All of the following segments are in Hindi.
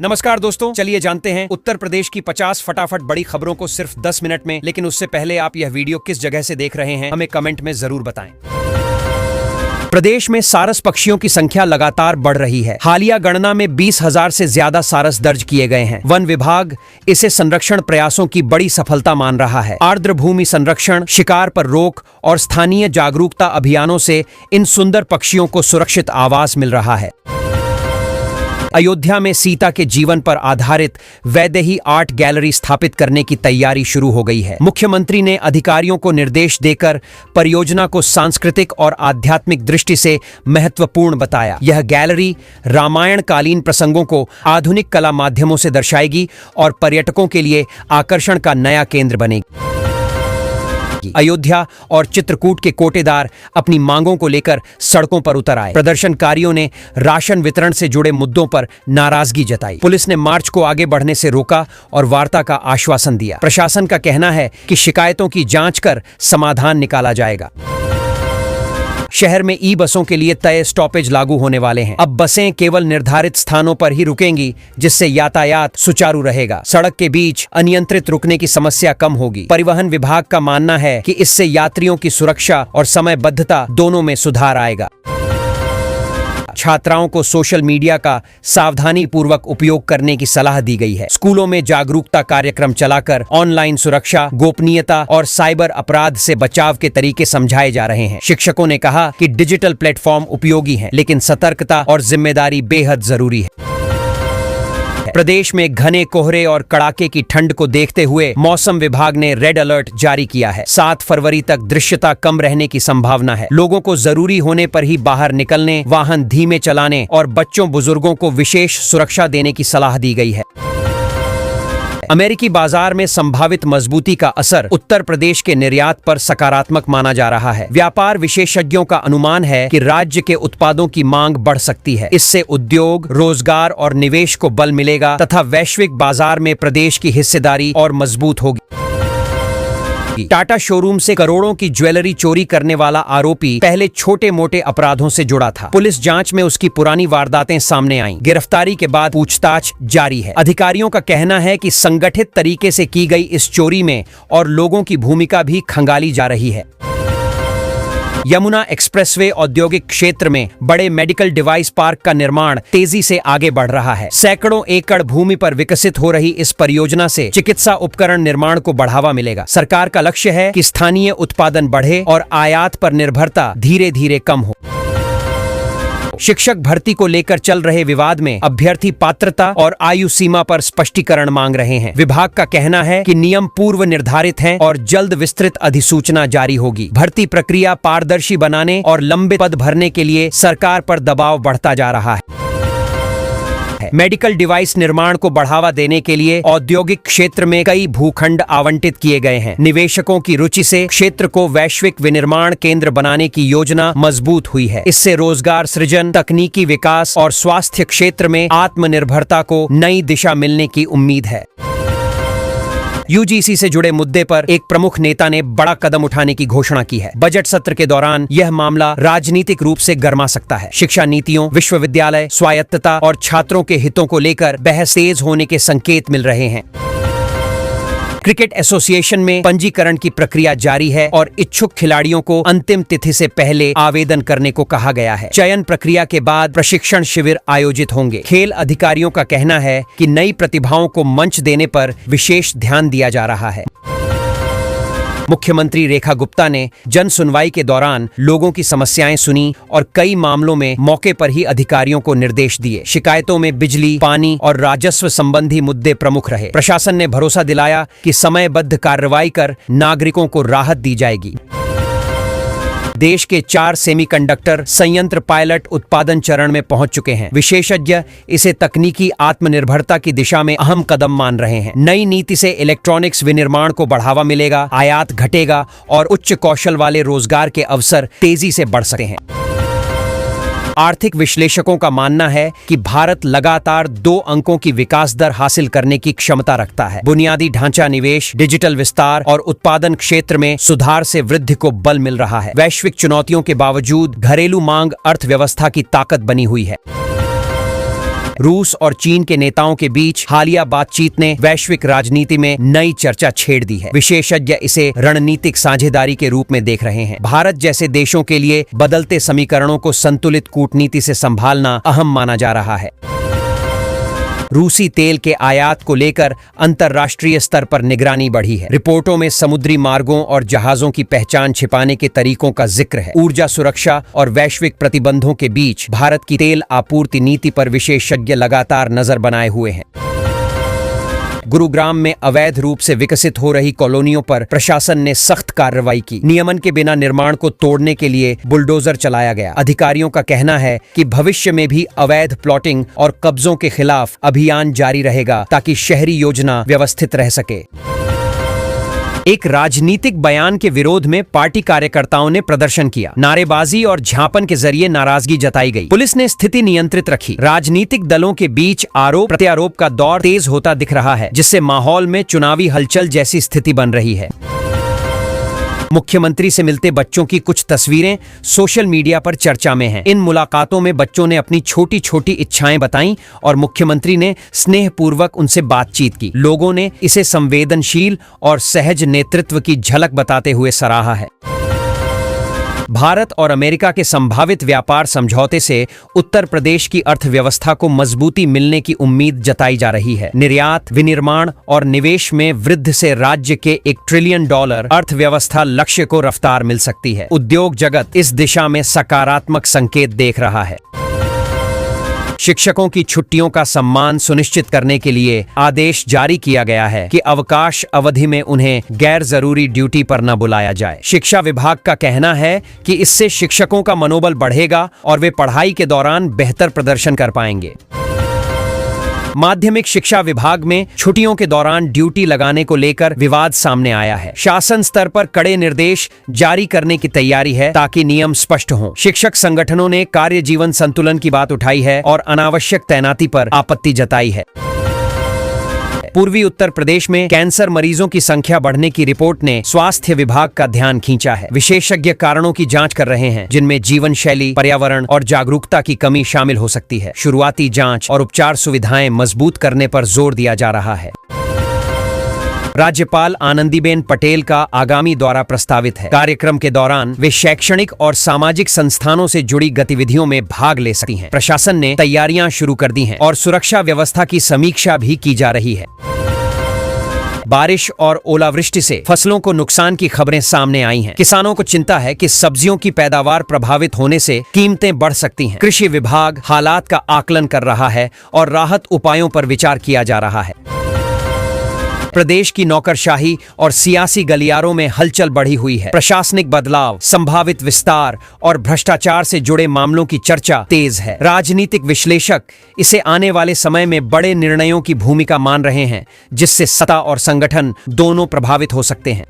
नमस्कार दोस्तों, चलिए जानते हैं उत्तर प्रदेश की 50 फटाफट बड़ी खबरों को सिर्फ 10 मिनट में। लेकिन उससे पहले आप यह वीडियो किस जगह से देख रहे हैं हमें कमेंट में जरूर बताएं। प्रदेश में सारस पक्षियों की संख्या लगातार बढ़ रही है। हालिया गणना में 20,000 से ज्यादा सारस दर्ज किए गए हैं। वन विभाग इसे संरक्षण प्रयासों की बड़ी सफलता मान रहा है। आर्द्र भूमि संरक्षण, शिकार पर रोक और स्थानीय जागरूकता अभियानों से इन सुंदर पक्षियों को सुरक्षित आवास मिल रहा है। अयोध्या में सीता के जीवन पर आधारित वैदेही आर्ट गैलरी स्थापित करने की तैयारी शुरू हो गई है। मुख्यमंत्री ने अधिकारियों को निर्देश देकर परियोजना को सांस्कृतिक और आध्यात्मिक दृष्टि से महत्वपूर्ण बताया। यह गैलरी रामायण कालीन प्रसंगों को आधुनिक कला माध्यमों से दर्शाएगी और पर्यटकों के लिए आकर्षण का नया केंद्र बनेगी। अयोध्या और चित्रकूट के कोटेदार अपनी मांगों को लेकर सड़कों पर उतर आए। प्रदर्शनकारियों ने राशन वितरण से जुड़े मुद्दों पर नाराजगी जताई। पुलिस ने मार्च को आगे बढ़ने से रोका और वार्ता का आश्वासन दिया। प्रशासन का कहना है कि शिकायतों की जांच कर समाधान निकाला जाएगा। शहर में ई बसों के लिए तय स्टॉपेज लागू होने वाले हैं। अब बसें केवल निर्धारित स्थानों पर ही रुकेंगी, जिससे यातायात सुचारू रहेगा। सड़क के बीच अनियंत्रित रुकने की समस्या कम होगी। परिवहन विभाग का मानना है कि इससे यात्रियों की सुरक्षा और समयबद्धता दोनों में सुधार आएगा। छात्राओं को सोशल मीडिया का सावधानी पूर्वक उपयोग करने की सलाह दी गई है। स्कूलों में जागरूकता कार्यक्रम चलाकर ऑनलाइन सुरक्षा, गोपनीयता और साइबर अपराध से बचाव के तरीके समझाए जा रहे हैं। शिक्षकों ने कहा कि डिजिटल प्लेटफॉर्म उपयोगी हैं, लेकिन सतर्कता और जिम्मेदारी बेहद जरूरी है। प्रदेश में घने कोहरे और कड़ाके की ठंड को देखते हुए मौसम विभाग ने रेड अलर्ट जारी किया है। 7 फरवरी तक दृश्यता कम रहने की संभावना है। लोगों को जरूरी होने पर ही बाहर निकलने, वाहन धीमे चलाने और बच्चों बुजुर्गों को विशेष सुरक्षा देने की सलाह दी गई है। अमेरिकी बाजार में संभावित मजबूती का असर उत्तर प्रदेश के निर्यात पर सकारात्मक माना जा रहा है। व्यापार विशेषज्ञों का अनुमान है कि राज्य के उत्पादों की मांग बढ़ सकती है। इससे उद्योग, रोजगार और निवेश को बल मिलेगा तथा वैश्विक बाजार में प्रदेश की हिस्सेदारी और मजबूत होगी। टाटा शोरूम से करोड़ों की ज्वेलरी चोरी करने वाला आरोपी पहले छोटे मोटे अपराधों से जुड़ा था। पुलिस जांच में उसकी पुरानी वारदातें सामने आईं। गिरफ्तारी के बाद पूछताछ जारी है। अधिकारियों का कहना है कि संगठित तरीके से की गई इस चोरी में और लोगों की भूमिका भी खंगाली जा रही है। यमुना एक्सप्रेसवे औद्योगिक क्षेत्र में बड़े मेडिकल डिवाइस पार्क का निर्माण तेजी से आगे बढ़ रहा है। सैकड़ों एकड़ भूमि पर विकसित हो रही इस परियोजना से चिकित्सा उपकरण निर्माण को बढ़ावा मिलेगा। सरकार का लक्ष्य है कि स्थानीय उत्पादन बढ़े और आयात पर निर्भरता धीरे धीरे कम हो। शिक्षक भर्ती को लेकर चल रहे विवाद में अभ्यर्थी पात्रता और आयु सीमा पर स्पष्टीकरण मांग रहे हैं। विभाग का कहना है कि नियम पूर्व निर्धारित हैं और जल्द विस्तृत अधिसूचना जारी होगी। भर्ती प्रक्रिया पारदर्शी बनाने और लंबे पद भरने के लिए सरकार पर दबाव बढ़ता जा रहा है। मेडिकल डिवाइस निर्माण को बढ़ावा देने के लिए औद्योगिक क्षेत्र में कई भूखंड आवंटित किए गए हैं। निवेशकों की रुचि से क्षेत्र को वैश्विक विनिर्माण केंद्र बनाने की योजना मजबूत हुई है। इससे रोजगार सृजन, तकनीकी विकास और स्वास्थ्य क्षेत्र में आत्मनिर्भरता को नई दिशा मिलने की उम्मीद है। यूजीसी से जुड़े मुद्दे पर एक प्रमुख नेता ने बड़ा कदम उठाने की घोषणा की है। बजट सत्र के दौरान यह मामला राजनीतिक रूप से गर्मा सकता है। शिक्षा नीतियों, विश्वविद्यालय स्वायत्तता और छात्रों के हितों को लेकर बहस तेज होने के संकेत मिल रहे हैं। क्रिकेट एसोसिएशन में पंजीकरण की प्रक्रिया जारी है और इच्छुक खिलाड़ियों को अंतिम तिथि से पहले आवेदन करने को कहा गया है। चयन प्रक्रिया के बाद प्रशिक्षण शिविर आयोजित होंगे। खेल अधिकारियों का कहना है कि नई प्रतिभाओं को मंच देने पर विशेष ध्यान दिया जा रहा है। मुख्यमंत्री रेखा गुप्ता ने जन सुनवाई के दौरान लोगों की समस्याएं सुनी और कई मामलों में मौके पर ही अधिकारियों को निर्देश दिए। शिकायतों में बिजली, पानी और राजस्व संबंधी मुद्दे प्रमुख रहे। प्रशासन ने भरोसा दिलाया कि समयबद्ध कार्रवाई कर नागरिकों को राहत दी जाएगी। देश के 4 सेमीकंडक्टर संयंत्र पायलट उत्पादन चरण में पहुंच चुके हैं। विशेषज्ञ इसे तकनीकी आत्मनिर्भरता की दिशा में अहम कदम मान रहे हैं। नई नीति से इलेक्ट्रॉनिक्स विनिर्माण को बढ़ावा मिलेगा, आयात घटेगा और उच्च कौशल वाले रोजगार के अवसर तेजी से बढ़ सकते हैं। आर्थिक विश्लेषकों का मानना है कि भारत लगातार 2 अंकों की विकास दर हासिल करने की क्षमता रखता है। बुनियादी ढांचा निवेश, डिजिटल विस्तार और उत्पादन क्षेत्र में सुधार से वृद्धि को बल मिल रहा है। वैश्विक चुनौतियों के बावजूद घरेलू मांग अर्थव्यवस्था की ताकत बनी हुई है। रूस और चीन के नेताओं के बीच हालिया बातचीत ने वैश्विक राजनीति में नई चर्चा छेड़ दी है। विशेषज्ञ इसे रणनीतिक साझेदारी के रूप में देख रहे हैं। भारत जैसे देशों के लिए बदलते समीकरणों को संतुलित कूटनीति से संभालना अहम माना जा रहा है। रूसी तेल के आयात को लेकर अंतर्राष्ट्रीय स्तर पर निगरानी बढ़ी है। रिपोर्टों में समुद्री मार्गों और जहाजों की पहचान छिपाने के तरीकों का जिक्र है। ऊर्जा सुरक्षा और वैश्विक प्रतिबंधों के बीच भारत की तेल आपूर्ति नीति पर विशेषज्ञ लगातार नजर बनाए हुए हैं। गुरुग्राम में अवैध रूप से विकसित हो रही कॉलोनियों पर प्रशासन ने सख्त कार्रवाई की। नियमन के बिना निर्माण को तोड़ने के लिए बुलडोजर चलाया गया। अधिकारियों का कहना है कि भविष्य में भी अवैध प्लॉटिंग और कब्जों के खिलाफ अभियान जारी रहेगा ताकि शहरी योजना व्यवस्थित रह सके। एक राजनीतिक बयान के विरोध में पार्टी कार्यकर्ताओं ने प्रदर्शन किया। नारेबाजी और झांपन के जरिए नाराजगी जताई गई। पुलिस ने स्थिति नियंत्रित रखी। राजनीतिक दलों के बीच आरोप प्रत्यारोप का दौर तेज होता दिख रहा है, जिससे माहौल में चुनावी हलचल जैसी स्थिति बन रही है। मुख्यमंत्री से मिलते बच्चों की कुछ तस्वीरें सोशल मीडिया पर चर्चा में हैं। इन मुलाकातों में बच्चों ने अपनी छोटी छोटी इच्छाएं बताईं और मुख्यमंत्री ने स्नेहपूर्वक उनसे बातचीत की। लोगों ने इसे संवेदनशील और सहज नेतृत्व की झलक बताते हुए सराहा है। भारत और अमेरिका के संभावित व्यापार समझौते से उत्तर प्रदेश की अर्थव्यवस्था को मजबूती मिलने की उम्मीद जताई जा रही है। निर्यात, विनिर्माण और निवेश में वृद्धि से राज्य के $1 ट्रिलियन अर्थव्यवस्था लक्ष्य को रफ्तार मिल सकती है। उद्योग जगत इस दिशा में सकारात्मक संकेत देख रहा है। शिक्षकों की छुट्टियों का सम्मान सुनिश्चित करने के लिए आदेश जारी किया गया है कि अवकाश अवधि में उन्हें गैर जरूरी ड्यूटी पर न बुलाया जाए। शिक्षा विभाग का कहना है कि इससे शिक्षकों का मनोबल बढ़ेगा और वे पढ़ाई के दौरान बेहतर प्रदर्शन कर पाएंगे। माध्यमिक शिक्षा विभाग में छुट्टियों के दौरान ड्यूटी लगाने को लेकर विवाद सामने आया है। शासन स्तर पर कड़े निर्देश जारी करने की तैयारी है ताकि नियम स्पष्ट हों। शिक्षक संगठनों ने कार्य जीवन संतुलन की बात उठाई है और अनावश्यक तैनाती पर आपत्ति जताई है। पूर्वी उत्तर प्रदेश में कैंसर मरीजों की संख्या बढ़ने की रिपोर्ट ने स्वास्थ्य विभाग का ध्यान खींचा है। विशेषज्ञ कारणों की जांच कर रहे हैं, जिनमें जीवन शैली, पर्यावरण और जागरूकता की कमी शामिल हो सकती है। शुरुआती जांच और उपचार सुविधाएं मजबूत करने पर जोर दिया जा रहा है। राज्यपाल आनंदीबेन पटेल का आगामी दौरा प्रस्तावित है। कार्यक्रम के दौरान वे शैक्षणिक और सामाजिक संस्थानों से जुड़ी गतिविधियों में भाग ले सकती हैं। प्रशासन ने तैयारियां शुरू कर दी हैं और सुरक्षा व्यवस्था की समीक्षा भी की जा रही है। बारिश और ओलावृष्टि से फसलों को नुकसान की खबरें सामने आई हैं। किसानों को चिंता है कि सब्जियों की पैदावार प्रभावित होने से कीमतें बढ़ सकती हैं। कृषि विभाग हालात का आकलन कर रहा है और राहत उपायों पर विचार किया जा रहा है। प्रदेश की नौकरशाही और सियासी गलियारों में हलचल बढ़ी हुई है। प्रशासनिक बदलाव, संभावित विस्तार और भ्रष्टाचार से जुड़े मामलों की चर्चा तेज है। राजनीतिक विश्लेषक इसे आने वाले समय में बड़े निर्णयों की भूमिका मान रहे हैं, जिससे सत्ता और संगठन दोनों प्रभावित हो सकते हैं।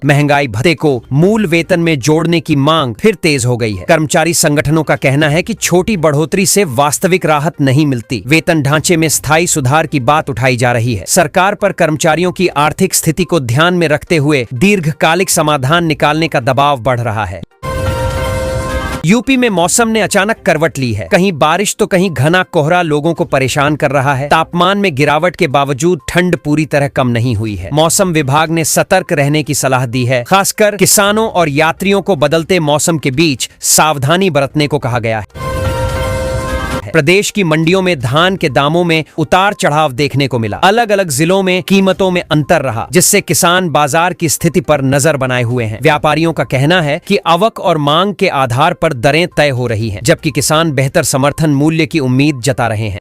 महंगाई भत्ते को मूल वेतन में जोड़ने की मांग फिर तेज हो गई है। कर्मचारी संगठनों का कहना है कि छोटी बढ़ोतरी से वास्तविक राहत नहीं मिलती। वेतन ढांचे में स्थायी सुधार की बात उठाई जा रही है। सरकार पर कर्मचारियों की आर्थिक स्थिति को ध्यान में रखते हुए दीर्घकालिक समाधान निकालने का दबाव बढ़ रहा है। यूपी में मौसम ने अचानक करवट ली है। कहीं बारिश तो कहीं घना कोहरा लोगों को परेशान कर रहा है। तापमान में गिरावट के बावजूद ठंड पूरी तरह कम नहीं हुई है। मौसम विभाग ने सतर्क रहने की सलाह दी है। खासकर किसानों और यात्रियों को बदलते मौसम के बीच सावधानी बरतने को कहा गया है। प्रदेश की मंडियों में धान के दामों में उतार चढ़ाव देखने को मिला। अलग अलग जिलों में कीमतों में अंतर रहा, जिससे किसान बाजार की स्थिति पर नजर बनाए हुए हैं। व्यापारियों का कहना है कि आवक और मांग के आधार पर दरें तय हो रही हैं, जबकि किसान बेहतर समर्थन मूल्य की उम्मीद जता रहे हैं।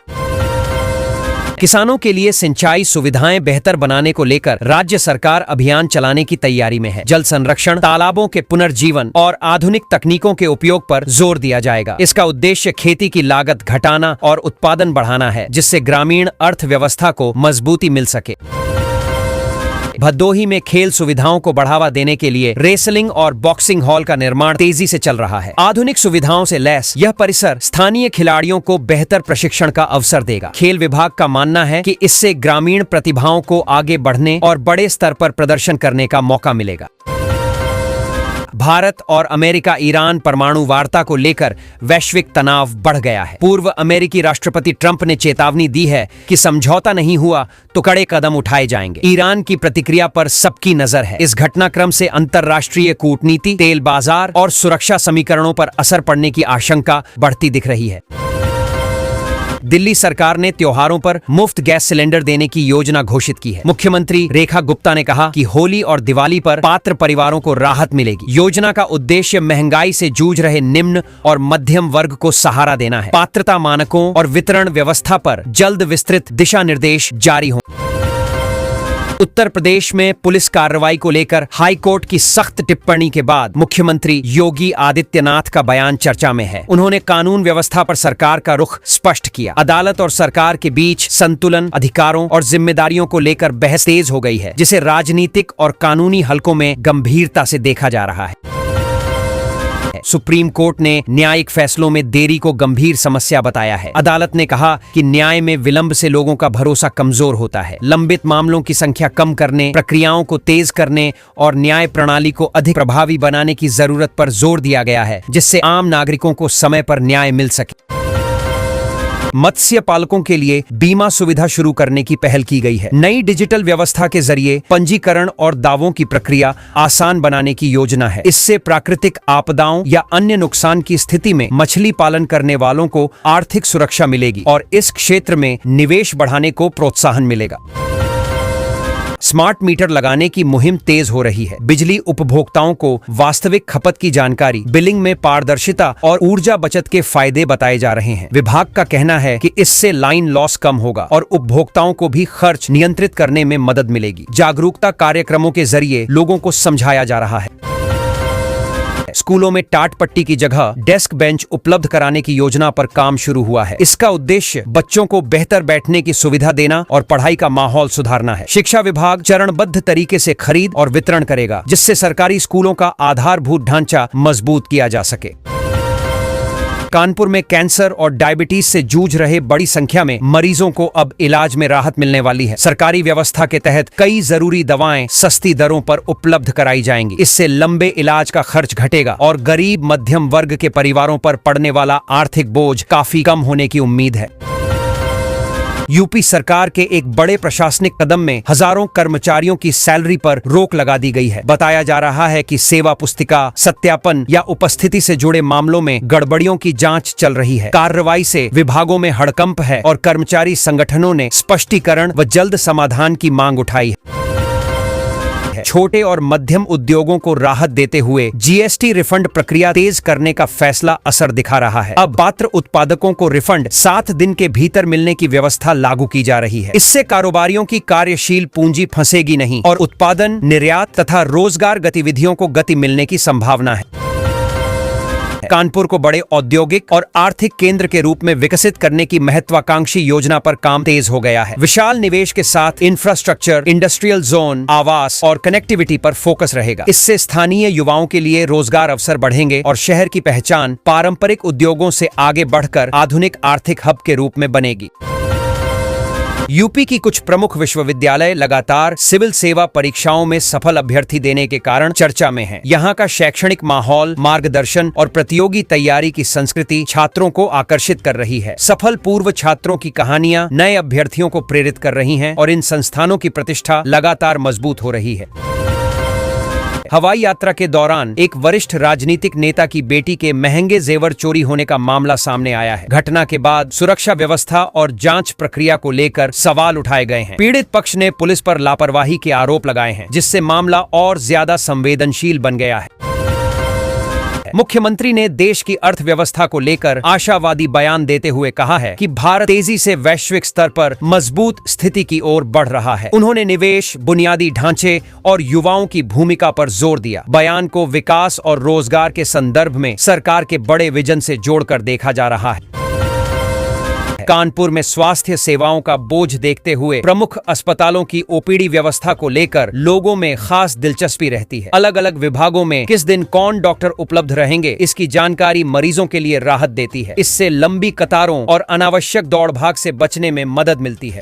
किसानों के लिए सिंचाई सुविधाएं बेहतर बनाने को लेकर राज्य सरकार अभियान चलाने की तैयारी में है। जल संरक्षण, तालाबों के पुनर्जीवन और आधुनिक तकनीकों के उपयोग पर जोर दिया जाएगा। इसका उद्देश्य खेती की लागत घटाना और उत्पादन बढ़ाना है, जिससे ग्रामीण अर्थव्यवस्था को मजबूती मिल सके। भदोही में खेल सुविधाओं को बढ़ावा देने के लिए रेसलिंग और बॉक्सिंग हॉल का निर्माण तेजी से चल रहा है। आधुनिक सुविधाओं से लैस यह परिसर स्थानीय खिलाड़ियों को बेहतर प्रशिक्षण का अवसर देगा। खेल विभाग का मानना है कि इससे ग्रामीण प्रतिभाओं को आगे बढ़ने और बड़े स्तर पर प्रदर्शन करने का मौका मिलेगा। भारत और अमेरिका ईरान परमाणु वार्ता को लेकर वैश्विक तनाव बढ़ गया है। पूर्व अमेरिकी राष्ट्रपति ट्रंप ने चेतावनी दी है कि समझौता नहीं हुआ तो कड़े कदम उठाए जाएंगे। ईरान की प्रतिक्रिया पर सबकी नजर है। इस घटनाक्रम से अंतर्राष्ट्रीय कूटनीति, तेल बाजार और सुरक्षा समीकरणों पर असर पड़ने की आशंका बढ़ती दिख रही है। दिल्ली सरकार ने त्योहारों पर मुफ्त गैस सिलेंडर देने की योजना घोषित की है। मुख्यमंत्री रेखा गुप्ता ने कहा कि होली और दिवाली पर पात्र परिवारों को राहत मिलेगी। योजना का उद्देश्य महंगाई से जूझ रहे निम्न और मध्यम वर्ग को सहारा देना है। पात्रता मानकों और वितरण व्यवस्था पर जल्द विस्तृत दिशा निर्देश जारी हों। उत्तर प्रदेश में पुलिस कार्रवाई को लेकर हाई कोर्ट की सख्त टिप्पणी के बाद मुख्यमंत्री योगी आदित्यनाथ का बयान चर्चा में है। उन्होंने कानून व्यवस्था पर सरकार का रुख स्पष्ट किया। अदालत और सरकार के बीच संतुलन, अधिकारों और जिम्मेदारियों को लेकर बहस तेज हो गई है, जिसे राजनीतिक और कानूनी हलकों में गंभीरता से देखा जा रहा है। सुप्रीम कोर्ट ने न्यायिक फैसलों में देरी को गंभीर समस्या बताया है। अदालत ने कहा कि न्याय में विलंब से लोगों का भरोसा कमजोर होता है। लंबित मामलों की संख्या कम करने, प्रक्रियाओं को तेज करने और न्याय प्रणाली को अधिक प्रभावी बनाने की जरूरत पर जोर दिया गया है, जिससे आम नागरिकों को समय पर न्याय मिल सके। मत्स्य पालकों के लिए बीमा सुविधा शुरू करने की पहल की गई है। नई डिजिटल व्यवस्था के जरिए पंजीकरण और दावों की प्रक्रिया आसान बनाने की योजना है। इससे प्राकृतिक आपदाओं या अन्य नुकसान की स्थिति में मछली पालन करने वालों को आर्थिक सुरक्षा मिलेगी और इस क्षेत्र में निवेश बढ़ाने को प्रोत्साहन मिलेगा। स्मार्ट मीटर लगाने की मुहिम तेज हो रही है। बिजली उपभोक्ताओं को वास्तविक खपत की जानकारी, बिलिंग में पारदर्शिता और ऊर्जा बचत के फायदे बताए जा रहे हैं। विभाग का कहना है कि इससे लाइन लॉस कम होगा और उपभोक्ताओं को भी खर्च नियंत्रित करने में मदद मिलेगी। जागरूकता कार्यक्रमों के जरिए लोगों को समझाया जा रहा है। स्कूलों में टाट पट्टी की जगह डेस्क बेंच उपलब्ध कराने की योजना पर काम शुरू हुआ है। इसका उद्देश्य बच्चों को बेहतर बैठने की सुविधा देना और पढ़ाई का माहौल सुधारना है। शिक्षा विभाग चरणबद्ध तरीके से खरीद और वितरण करेगा, जिससे सरकारी स्कूलों का आधारभूत ढांचा मजबूत किया जा सके। कानपुर में कैंसर और डायबिटीज से जूझ रहे बड़ी संख्या में मरीजों को अब इलाज में राहत मिलने वाली है। सरकारी व्यवस्था के तहत कई जरूरी दवाएं सस्ती दरों पर उपलब्ध कराई जाएंगी। इससे लंबे इलाज का खर्च घटेगा और गरीब मध्यम वर्ग के परिवारों पर पड़ने वाला आर्थिक बोझ काफी कम होने की उम्मीद है। यूपी सरकार के एक बड़े प्रशासनिक कदम में हजारों कर्मचारियों की सैलरी पर रोक लगा दी गई है। बताया जा रहा है कि सेवा पुस्तिका सत्यापन या उपस्थिति से जुड़े मामलों में गड़बड़ियों की जांच चल रही है। कार्रवाई से विभागों में हड़कंप है और कर्मचारी संगठनों ने स्पष्टीकरण व जल्द समाधान की मांग उठाई है। छोटे और मध्यम उद्योगों को राहत देते हुए जीएसटी रिफंड प्रक्रिया तेज करने का फैसला असर दिखा रहा है। अब पात्र उत्पादकों को रिफंड 7 दिन के भीतर मिलने की व्यवस्था लागू की जा रही है। इससे कारोबारियों की कार्यशील पूंजी फंसेगी नहीं और उत्पादन, निर्यात तथा रोजगार गतिविधियों को गति मिलने की संभावना है। कानपुर को बड़े औद्योगिक और आर्थिक केंद्र के रूप में विकसित करने की महत्वाकांक्षी योजना पर काम तेज हो गया है। विशाल निवेश के साथ इंफ्रास्ट्रक्चर, इंडस्ट्रियल जोन, आवास और कनेक्टिविटी पर फोकस रहेगा। इससे स्थानीय युवाओं के लिए रोजगार अवसर बढ़ेंगे और शहर की पहचान पारंपरिक उद्योगों से आगे बढ़कर आधुनिक आर्थिक हब के रूप में बनेगी। यूपी की कुछ प्रमुख विश्वविद्यालय लगातार सिविल सेवा परीक्षाओं में सफल अभ्यर्थी देने के कारण चर्चा में हैं। यहाँ का शैक्षणिक माहौल, मार्गदर्शन और प्रतियोगी तैयारी की संस्कृति छात्रों को आकर्षित कर रही है। सफल पूर्व छात्रों की कहानियां नए अभ्यर्थियों को प्रेरित कर रही हैं और इन संस्थानों की प्रतिष्ठा लगातार मजबूत हो रही है। हवाई यात्रा के दौरान एक वरिष्ठ राजनीतिक नेता की बेटी के महंगे जेवर चोरी होने का मामला सामने आया है। घटना के बाद सुरक्षा व्यवस्था और जांच प्रक्रिया को लेकर सवाल उठाए गए हैं। पीड़ित पक्ष ने पुलिस पर लापरवाही के आरोप लगाए हैं, जिससे मामला और ज्यादा संवेदनशील बन गया है। मुख्यमंत्री ने देश की अर्थव्यवस्था को लेकर आशावादी बयान देते हुए कहा है कि भारत तेजी से वैश्विक स्तर पर मजबूत स्थिति की ओर बढ़ रहा है। उन्होंने निवेश, बुनियादी ढांचे और युवाओं की भूमिका पर जोर दिया। बयान को विकास और रोजगार के संदर्भ में सरकार के बड़े विजन से जोड़कर देखा जा रहा है। कानपुर में स्वास्थ्य सेवाओं का बोझ देखते हुए प्रमुख अस्पतालों की ओपीडी व्यवस्था को लेकर लोगों में खास दिलचस्पी रहती है। अलग अलग विभागों में किस दिन कौन डॉक्टर उपलब्ध रहेंगे, इसकी जानकारी मरीजों के लिए राहत देती है। इससे लंबी कतारों और अनावश्यक दौड़ भाग से बचने में मदद मिलती है।